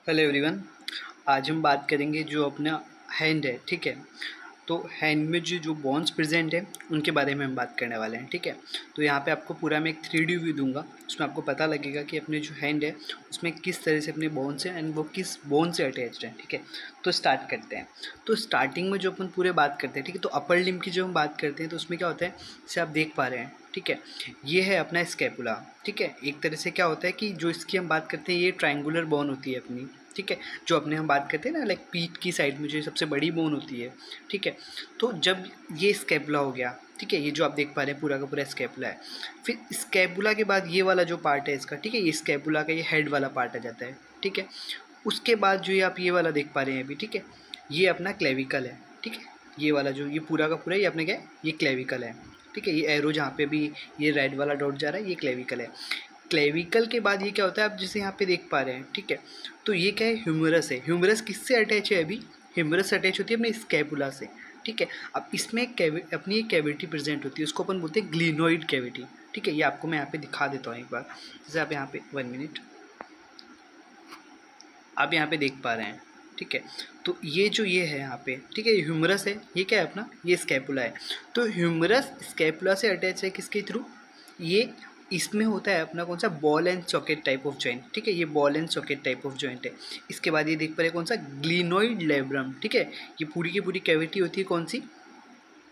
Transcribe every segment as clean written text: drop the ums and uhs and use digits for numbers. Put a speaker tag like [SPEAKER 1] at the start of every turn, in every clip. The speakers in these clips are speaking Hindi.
[SPEAKER 1] Hello everyone. आज हम बात करेंगे जो अपना हैंड है, ठीक है। तो हैंड में जो बोन्स प्रेजेंट है उनके बारे में हम बात करने वाले हैं, ठीक है। तो यहाँ पे आपको पूरा मैं एक 3D व्यू दूंगा, उसमें आपको पता लगेगा कि अपने जो हैंड है उसमें किस तरह से अपने बोन्स हैं एंड वो किस बोन से अटैच्ड है, ठीक है। तो स्टार्ट करते हैं। तो स्टार्टिंग में जो अपन पूरे बात करते हैं, ठीक है, तो अपर लिम की जो हम बात करते हैं तो उसमें क्या होता है, जैसे आप देख पा रहे हैं, ठीक है। ये है अपना स्कैपुला, ठीक है। एक तरह से क्या होता है कि जो इसकी हम बात करते हैं ये ट्रायंगुलर बोन होती है अपनी, ठीक है। जो अपने हम बात करते हैं ना, लाइक पीठ की साइड में जो सबसे बड़ी बोन होती है, ठीक है। तो जब ये स्कैपुला हो गया, ठीक है, ये जो आप देख पा रहे हैं पूरा का पूरा स्कैपुला है। फिर स्कैपुला के बाद ये वाला जो पार्ट है इसका, ठीक है, ये स्कैपुला का ये हेड वाला पार्ट आ जाता है, ठीक है। उसके बाद जो ये आप ये वाला देख पा रहे हैं अभी, ठीक है, ये अपना क्लेविकल है, ठीक है। ये वाला जो ये पूरा का पूरा ये अपने क्या है, ये क्लेविकल है, ठीक है। ये एरो जहाँ पे भी ये रेड वाला डॉट जा रहा है ये क्लेविकल है। क्लेविकल के बाद ये क्या होता है आप जिसे यहाँ पे देख पा रहे हैं, ठीक है। तो ये क्या है, ह्यूमरस है। ह्यूमरस किससे अटैच है अभी, ह्यूमरस अटैच होती है अपने स्कैपुला से, ठीक है। अब इसमें अपनी एक कैविटी प्रेजेंट होती है, उसको अपन बोलते हैं ग्लिनोइड कैविटी, ठीक है। ये आपको मैं यहाँ पे दिखा देता हूँ एक बार। जैसे आप यहाँ पे 1 मिनट आप यहाँ पे देख पा रहे हैं, ठीक है। तो ये जो ये है यहाँ पे, ठीक है, ये ह्यूमरस है, ये क्या है अपना, ये स्कैपुला है। तो ह्यूमरस स्कैपुला से अटैच है किसके थ्रू, ये इसमें होता है अपना कौन सा, ball and socket type of joint, ठीक है। ये ball and socket type of joint है। इसके बाद ये देख पा रहे कौन सा, ग्लिनोइड लेब्रम, ठीक है। ये पूरी की पूरी कैविटी होती है कौन सी,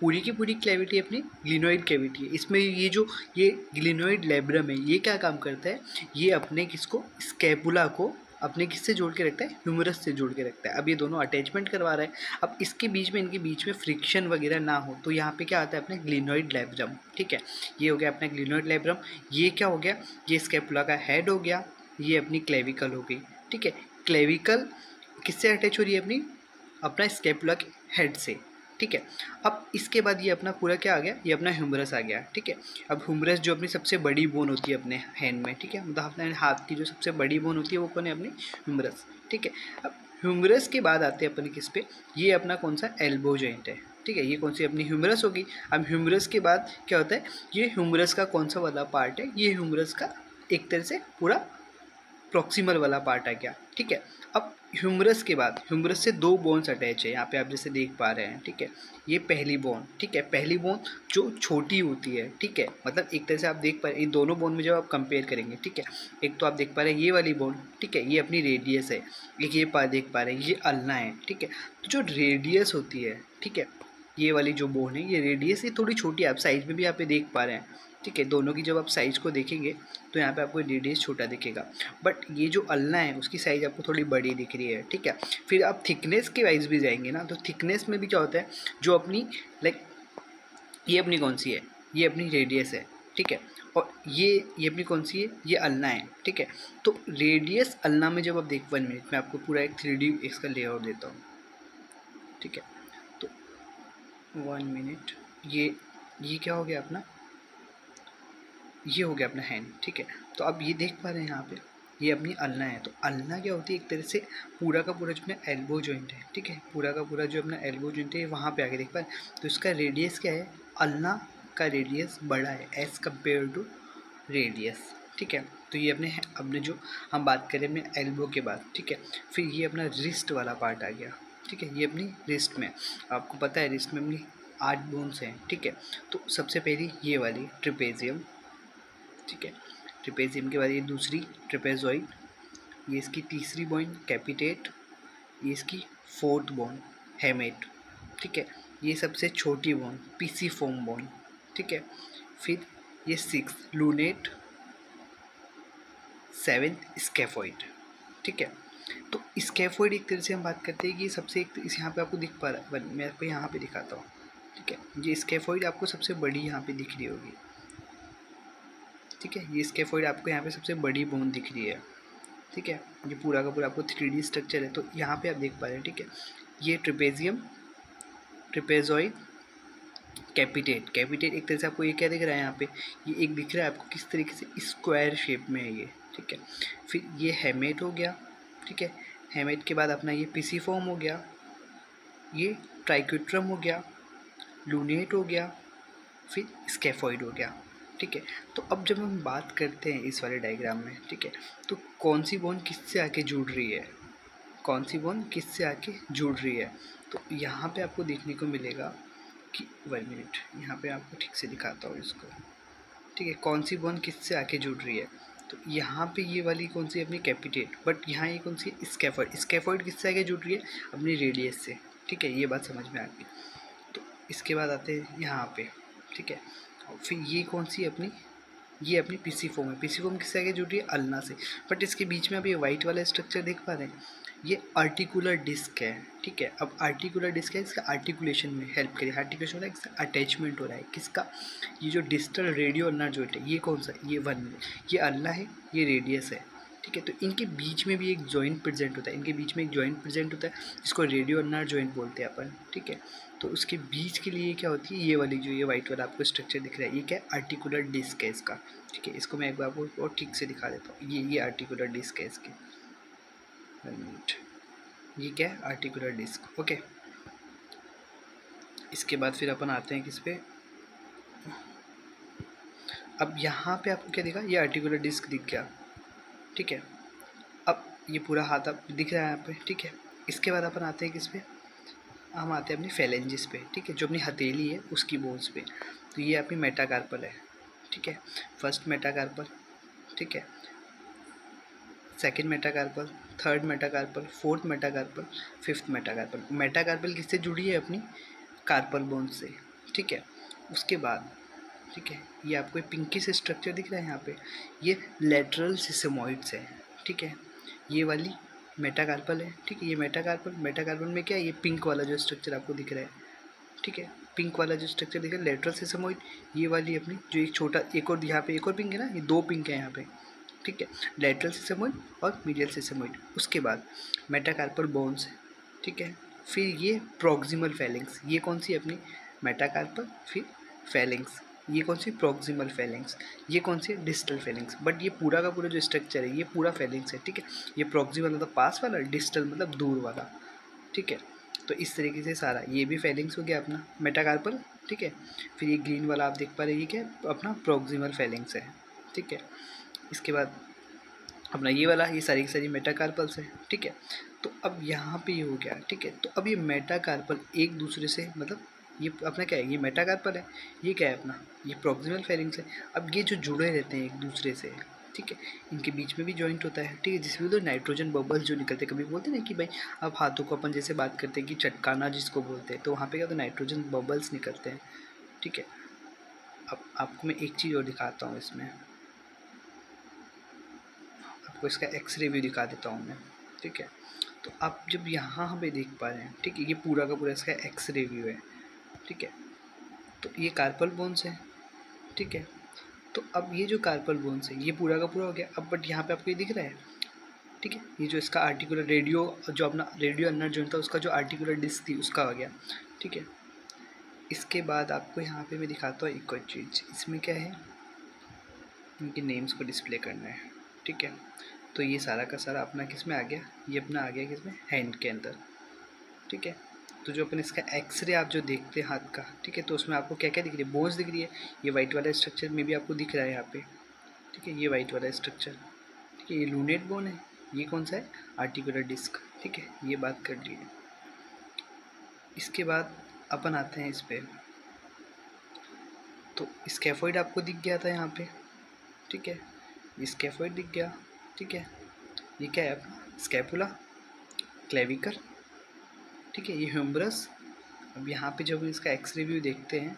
[SPEAKER 1] पूरी की पूरी कैविटी अपनी ग्लिनोइड कैविटी है। इसमें ये ग्लिनोइड लेब्रम है, ये क्या काम करता है, ये अपने किसको, स्कैपुला को अपने किससे जोड़ के रखता है, ह्यूमरस से जोड़ के रखता है। अब ये दोनों अटैचमेंट करवा रहा है। अब इसके बीच में इनके बीच में फ्रिक्शन वगैरह ना हो तो यहाँ पे क्या आता है अपने ग्लिनोइड लेब्रम, ठीक है। ये हो गया अपना ग्लिनोइड लेब्रम। ये क्या हो गया, ये स्कैपुला का हेड हो गया, ये अपनी क्लेविकल हो गई, ठीक है। क्लेविकल किससे अटैच हो रही है अपनी, अपना स्कैपुला के हेड से, ठीक है। अब इसके बाद ये अपना पूरा क्या आ गया, ये अपना ह्यूमरस आ गया, ठीक है। अब ह्यूमरस जो अपनी सबसे बड़ी बोन होती है अपने हैंड में, ठीक है, मतलब अपने हाथ की जो सबसे बड़ी बोन होती है वो कौन है, अपनी ह्यूमरस, ठीक है। अब ह्यूमरस के बाद आते हैं अपन किस पे, ये अपना कौन सा, एल्बो जॉइंट है, ठीक है। ये कौन सी अपनी ह्यूमरस होगी। अब ह्यूमरस के बाद क्या होता है, ये ह्यूमरस का कौन सा वाला पार्ट है, ये ह्यूमरस का एक तरह से पूरा प्रॉक्सिमल वाला पार्ट आ गया, ठीक है। अब ह्यूमरस के बाद, ह्यूमरस से दो बोन्स अटैच है यहाँ पे आप जैसे देख पा रहे हैं, ठीक है। ये पहली बोन, ठीक है, पहली बोन जो छोटी होती है, ठीक है, मतलब एक तरह से आप देख पा रहे हैं इन दोनों बोन में जब आप कंपेयर करेंगे, ठीक है। एक तो आप देख पा रहे हैं ये वाली बोन, ठीक है, ये अपनी रेडियस है। एक ये देख पा रहे हैं ये अल्ना है, ठीक है। तो जो रेडियस होती है, ठीक है, ये वाली जो बोन है ये रेडियस ये थोड़ी छोटी है, आप साइज में भी यहाँ पे देख पा रहे हैं, ठीक है। दोनों की जब आप साइज़ को देखेंगे तो यहाँ पे आपको रेडियस छोटा दिखेगा, बट ये जो अल्ना है उसकी साइज़ आपको थोड़ी बड़ी दिख रही है, ठीक है। फिर आप थिकनेस के वाइज भी जाएंगे ना, तो थिकनेस में भी क्या होता है, जो अपनी लाइक ये अपनी कौन सी है, ये अपनी रेडियस है, ठीक है। और ये अपनी कौन सी है, ये अल्ना है, ठीक है। तो रेडियस अल्ना में जब आप देख, 1 मिनट मैं आपको पूरा एक 3D इसका लेआउट देता हूँ, ठीक है। तो 1 मिनट, ये क्या हो गया अपना, ये हो गया अपना हैंड, ठीक है। तो अब ये देख पा रहे हैं यहाँ पे ये अपनी अल्ना है। तो अल्ना क्या होती है, एक तरह से पूरा का पूरा जो अपना एल्बो जॉइंट है, ठीक है, पूरा का पूरा जो अपना एल्बो जॉइंट है वहाँ पे आके देख पा रहे हैं। तो इसका रेडियस क्या है, अल्ना का रेडियस बड़ा है एज़ कम्पेयर टू रेडियस, ठीक है। तो ये अपने अपने जो हम बात करें अपने एल्बो के बाद, ठीक है। फिर ये अपना रिस्ट वाला पार्ट आ गया, ठीक है। ये अपनी रिस्ट में, आपको पता है रिस्ट में अपनी 8 बोन्स हैं, ठीक है। तो सबसे पहली ये वाली ट्रिपेजियम, ठीक है, ट्रिपेजियम के बाद ये दूसरी ट्रिपेजॉइड, ये इसकी तीसरी बोन कैपिटेट, ये इसकी फोर्थ बोन हेमेट, ठीक है। ये सबसे छोटी बोन पीसीफोम बोन, ठीक है। फिर ये 6 लूनेट, 7 स्कैफोइड, ठीक है। तो स्कैफोइड एक तरह से हम बात करते हैं कि सबसे एक इस यहाँ पे आपको दिख पा रहा है, मैं आपको यहाँ पे दिखाता हूँ, ठीक है। ये स्कैफोइड आपको सबसे बड़ी यहाँ पे दिख रही होगी, ठीक है। ये स्कैफोइड आपको यहाँ पे सबसे बड़ी बोन दिख रही है, ठीक है। ये पूरा का पूरा आपको 3D स्ट्रक्चर है। तो यहाँ पे आप देख पा रहे हैं, ठीक है। ये ट्रिपेजियम, ट्रिपेजॉइड, कैपिटेट, कैपिटेट एक तरह से आपको ये क्या दिख रहा है यहाँ पे, ये एक दिख रहा है आपको किस तरीके से स्क्वायर शेप में है ये, ठीक है। फिर ये हेमेट हो गया, ठीक है। हेमेट के बाद अपना ये पिसीफॉर्म हो गया, ये ट्राइक्यूट्रम हो गया, लूनेट हो गया, फिर स्कैफॉइड हो गया, ठीक है। तो अब जब हम बात करते हैं इस वाले डायग्राम में, ठीक है, तो कौन सी बोन किससे आके जुड़ रही है, कौन सी बोन किससे आके जुड़ रही है। तो यहाँ पे आपको देखने को मिलेगा कि 1 मिनट, यहाँ पे आपको ठीक से दिखाता हूँ इसको, ठीक है, कौन सी बोन किससे आके जुड़ रही है। तो यहाँ पे ये वाली कौन सी अपनी कैपिटेट, बट यहाँ ये कौन सी स्कैफोल्ड, स्कैफोल्ड किससे आके जुड़ रही है अपनी रेडियस से, ठीक है, ये बात समझ में आ गई। तो इसके बाद आते हैं यहाँ पे, ठीक है, और फिर ये कौन सी अपनी, ये अपनी पीसीफोम है। पीसीफोम किससे आगे जुड़ रही है अल्ना से, बट इसके बीच में अब ये वाइट वाला स्ट्रक्चर देख पा रहे हैं, ये आर्टिकुलर डिस्क है, ठीक है। अब आर्टिकुलर डिस्क है, इसका आर्टिकुलेशन में हेल्प करिए, आर्टिकुलेशन हो रहा है, इसका अटैचमेंट हो रहा है किसका, ये जो डिस्टल रेडियो अल्नर जॉइंट है, ये कौन सा, ये 1 में, ये अल्ना है, ये रेडियस है, ठीक है। तो इनके बीच में भी एक जॉइंट प्रेजेंट होता है, इनके बीच में एक जॉइंट प्रेजेंट होता है जिसको रेडियो अल्नर जॉइंट बोलते हैं अपन, ठीक है। तो उसके बीच के लिए क्या होती है, ये वाली जो ये वाइट वाला आपको स्ट्रक्चर दिख रहा है, ये क्या है आर्टिकुलर डिस्क है इसका, ठीक है। इसको मैं एक बार आपको और ठीक से दिखा देता हूँ, ये आर्टिकुलर डिस्क है इसकी, 1 मिनट, ये क्या है आर्टिकुलर डिस्क, ओके। इसके बाद फिर अपन आते हैं किस पे, अब यहाँ पे आपको क्या दिखा, ये आर्टिकुलर डिस्क दिख गया, ठीक है। अब ये पूरा हाथ अब दिख रहा है यहाँ पे, ठीक है। इसके बाद अपन आते हैं किस पे, हम आते हैं अपनी फेलेंजिस पे, ठीक है, जो अपनी हथेली है उसकी बोन्स पे। तो ये अपनी मेटाकार्पल है, ठीक है, फर्स्ट मेटाकार्पल, ठीक है, second metacarpal, third metacarpal, fourth metacarpal, fifth metacarpal. Metacarpal किससे जुड़ी है अपनी कार्पल बोन से, ठीक है। उसके बाद, ठीक है, ये आपको पिंकी से स्ट्रक्चर दिख रहा है यहाँ पे, ये लेटरल सिसेमॉइड्स है, ठीक है, ये वाली मेटाकार्पल है, ठीक है, ये मेटाकार्पल, मेटाकार्पल में क्या है, ये पिंक वाला जो स्ट्रक्चर आपको दिख रहा है, ठीक है, पिंक वाला जो स्ट्रक्चर दिख रहा है लेटरल सिसेमॉइड, ये वाली अपनी जो एक छोटा एक और यहाँ पे एक और पिंक है ना, ये 2 पिंक है यहाँ पे, ठीक है, लेटरल सिसेमॉइड और मीडियल सिसेमॉइड। उसके बाद मेटाकार्पल बोन्स है, ठीक है, फिर ये प्रॉक्सिमल फेलिंग्स, ये कौन सी अपनी मेटाकार्पल, फिर फेलिंग्स, ये कौन सी प्रॉक्सिमल फेलिंग्स, ये कौन सी डिस्टल फेलिंग्स, बट ये पूरा का पूरा जो स्ट्रक्चर है ये पूरा फेलिंग्स है, ठीक है। ये प्रॉक्सिमल मतलब पास वाला, डिस्टल मतलब दूर वाला, ठीक है। तो इस तरीके से सारा ये भी फेलिंग्स हो गया अपना मेटाकार्पल, ठीक है। फिर ये ग्रीन वाला आप देख पा रहे हैं, ये क्या है अपना प्रॉक्सिमल फेलिंग्स है, ठीक है। इसके बाद अपना ये वाला, ये सारी की सारी मेटाकार्पल्स है, ठीक है। तो अब यहाँ पे ये हो गया, ठीक है। तो अब ये मेटाकार्पल एक दूसरे से मतलब ये अपना क्या है, ये मेटाकार्पल है, ये क्या है अपना ये प्रॉक्सिमल फेलिंग्स है। अब ये जो जुड़े रहते हैं एक दूसरे से, ठीक है, इनके बीच में भी जॉइंट होता है, ठीक है, जिसमें तो नाइट्रोजन बबल्स जो निकलते हैं, कभी बोलते हैं ना कि भाई अब हाथों को अपन जैसे बात करते हैं कि चटकाना जिसको बोलते हैं, तो वहाँ पे क्या होता है नाइट्रोजन बबल्स निकलते हैं, ठीक है। अब आपको मैं एक चीज़ और दिखाता हूँ इसमें, आपको इसका एक्सरे भी दिखा देता हूँ मैं, ठीक है। तो आप जब यहाँ पे देख पा रहे हैं, ठीक है, ये पूरा का पूरा इसका एक्सरे व्यू है, ठीक है। तो ये कार्पल बोन्स है, ठीक है। तो अब ये जो कार्पल बोन्स है ये पूरा का पूरा हो गया। अब बट यहाँ पे आपको ये दिख रहा है, ठीक है, ये जो इसका आर्टिकुलर रेडियो जो अपना रेडियो अल्नर जॉइंट था उसका जो आर्टिकुलर डिस्क थी उसका हो गया, ठीक है। इसके बाद आपको यहाँ पे मैं दिखाता हूँ एक और चीज़, इसमें क्या है इनके नेम्स को डिस्प्ले करना है, ठीक है। तो ये सारा का सारा अपना किस में आ गया, ये अपना आ गया किस में हैंड के अंदर, ठीक है। तो जो अपन इसका एक्सरे आप जो देखते हैं हाथ का, ठीक है, तो उसमें आपको क्या क्या दिख रही है, बोन्स दिख रही है, ये वाइट वाला स्ट्रक्चर में भी आपको दिख रहा है यहाँ पे, ठीक है, ये वाइट वाला स्ट्रक्चर, ठीक है, ये लूनेट बोन है, ये कौन सा है आर्टिकुलर डिस्क, ठीक है, ये बात कर ली है। इसके बाद अपन आते हैं इस पर, तो स्कैफोइड आपको दिख गया था यहाँ पे, ठीक है, ये स्कैफोइड दिख गया, ठीक है। ये क्या है अपना स्कैपुला, क्लेविकर, ठीक है, ये ह्यूमरस। अब यहाँ पे जब इसका एक्सरे व्यू देखते हैं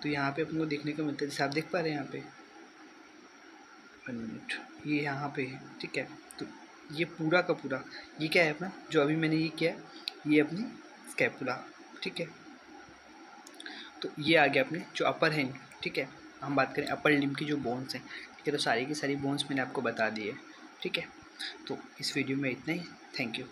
[SPEAKER 1] तो यहाँ पे अपन को देखने को मिलता है, जैसे आप देख पा रहे हैं यहाँ पे 1 मिनट, ये यहाँ पे है, ठीक है। तो ये पूरा का पूरा ये क्या है अपना जो अभी मैंने ये किया ये अपनी स्कैपुला, ठीक है। तो ये आ गया अपने जो अपर हैंड, ठीक है। हम बात करें अपर लिम्ब की जो बोन्स हैं, ठीक है, तो सारी की सारी बोन्स मैंने आपको बता दी है, ठीक है। तो इस वीडियो में इतना ही, थैंक यू।